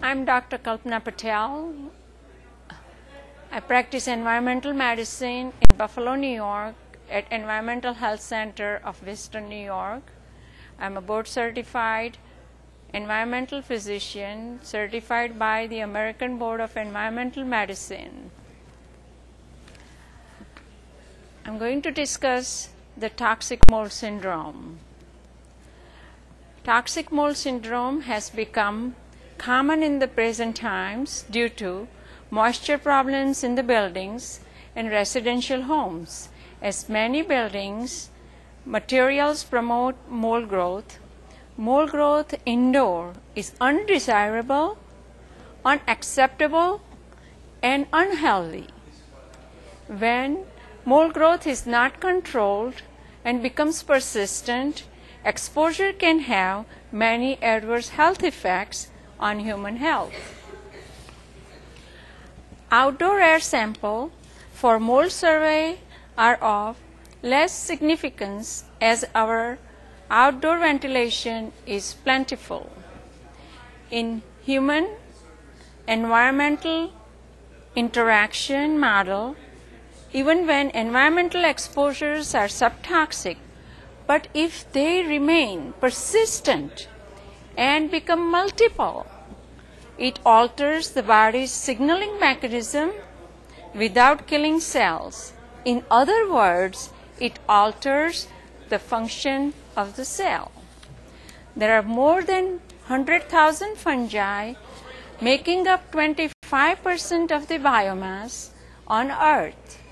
I'm Dr. Kalpana Patel. I practice environmental medicine in Buffalo, New York at Environmental Health Center of Western New York. I'm a board certified environmental physician certified by the American Board of Environmental Medicine. I'm going to discuss the toxic mold syndrome. Toxic mold syndrome has become common in the present times due to moisture problems in the buildings and residential homes. As many buildings materials promote mold growth indoor is undesirable, unacceptable, and unhealthy. When mold growth is not controlled and becomes persistent, exposure can have many adverse health effects on human health. Outdoor air sample for mold survey are of less significance as our outdoor ventilation is plentiful. In human environmental interaction model, even when environmental exposures are subtoxic, but if they remain persistent and become multiple, it alters the body's signaling mechanism without killing cells. In other words, it alters the function of the cell. There are more than 100,000 fungi making up 25% of the biomass on Earth.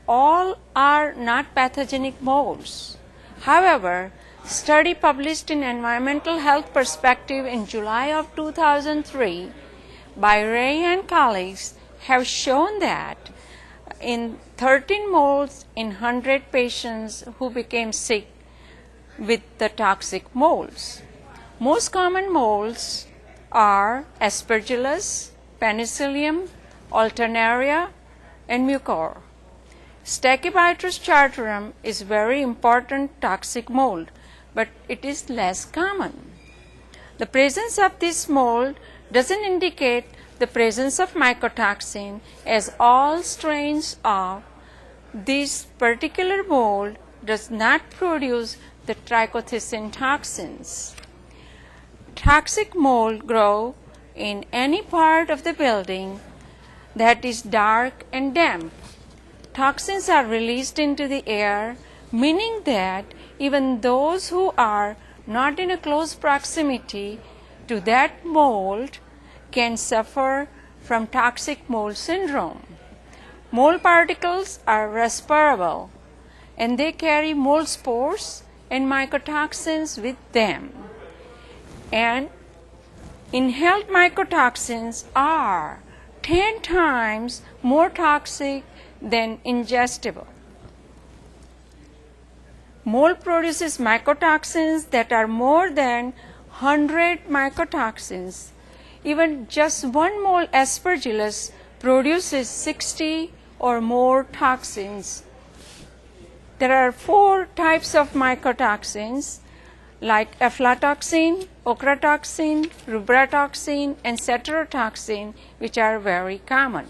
All are not pathogenic molds. However, study published in Environmental Health Perspective in July of 2003 by Ray and colleagues have shown that in 13 molds in 100 patients who became sick with the toxic molds. Most common molds are Aspergillus, Penicillium, Alternaria, and Mucor. Stachybotrys chartarum is very important toxic mold, but it is less common. The presence of this mold doesn't indicate the presence of mycotoxin, as all strains of this particular mold does not produce the trichothiocin toxins. Toxic mold grow in any part of the building that is dark and damp. Toxins are released into the air, meaning that even those who are not in a close proximity to that mold can suffer from toxic mold syndrome. Mold particles are respirable and they carry mold spores and mycotoxins with them. And inhaled mycotoxins are 10 times more toxic than ingestible. Mold produces mycotoxins that are more than 100 mycotoxins. Even just one mold Aspergillus produces 60 or more toxins. There are 4 types of mycotoxins like aflatoxin, ochratoxin, rubratoxin, and ceterotoxin, which are very common.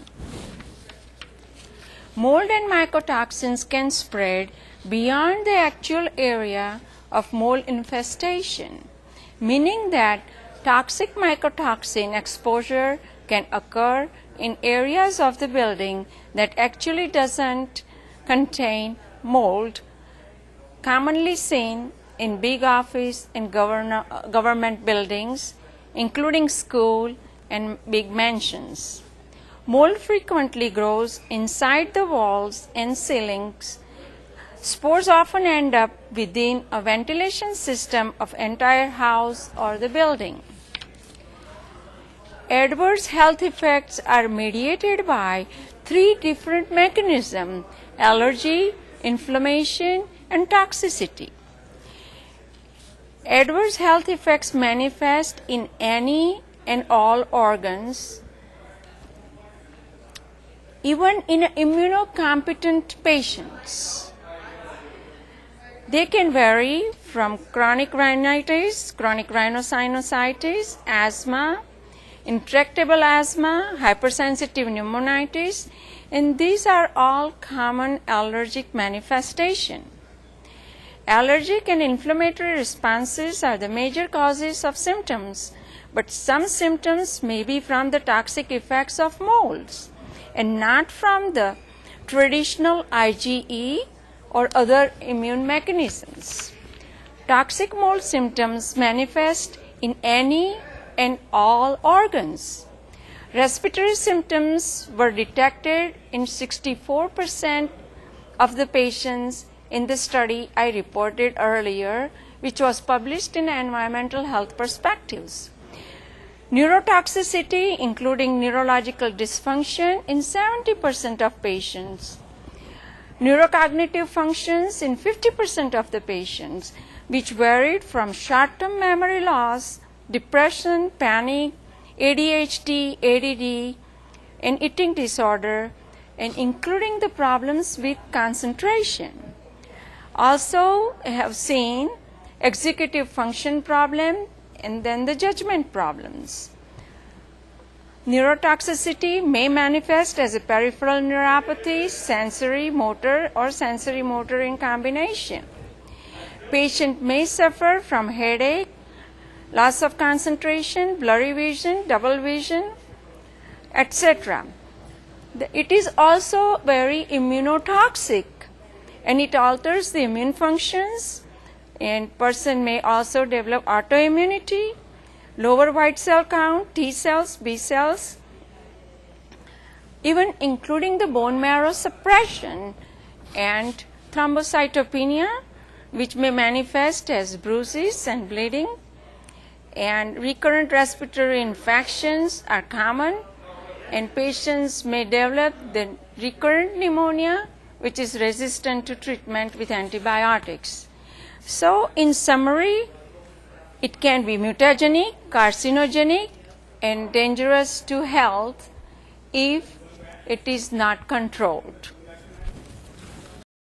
Mold and mycotoxins can spread beyond the actual area of mold infestation, meaning that toxic mycotoxin exposure can occur in areas of the building that actually doesn't contain mold, commonly seen in big office and government buildings, including school and big mansions. Mold frequently grows inside the walls and ceilings. Spores often end up within a ventilation system of entire house or the building. Adverse health effects are mediated by 3 different mechanisms: allergy, inflammation, and toxicity. Adverse health effects manifest in any and all organs, even in immunocompetent patients. They can vary from chronic rhinitis, chronic rhinosinusitis, asthma, intractable asthma, hypersensitive pneumonitis, and these are all common allergic manifestations. Allergic and inflammatory responses are the major causes of symptoms, but some symptoms may be from the toxic effects of molds and not from the traditional IgE or other immune mechanisms. Toxic mold symptoms manifest in any and all organs. Respiratory symptoms were detected in 64% of the patients in the study I reported earlier, which was published in Environmental Health Perspectives. Neurotoxicity, including neurological dysfunction, in 70% of patients. Neurocognitive functions in 50% of the patients, which varied from short-term memory loss, depression, panic, ADHD, ADD, and eating disorder, and including the problems with concentration. Also, I have seen executive function problem and then the judgment problems. Neurotoxicity may manifest as a peripheral neuropathy, sensory motor, or sensory motor in combination. Patient may suffer from headache, loss of concentration, blurry vision, double vision, etc. It is also very immunotoxic, and it alters the immune functions, and person may also develop autoimmunity, lower white cell count, T cells, B cells, even including the bone marrow suppression and thrombocytopenia, which may manifest as bruises and bleeding, and recurrent respiratory infections are common, and patients may develop the recurrent pneumonia, which is resistant to treatment with antibiotics. So, in summary, it can be mutagenic, carcinogenic, and dangerous to health if it is not controlled.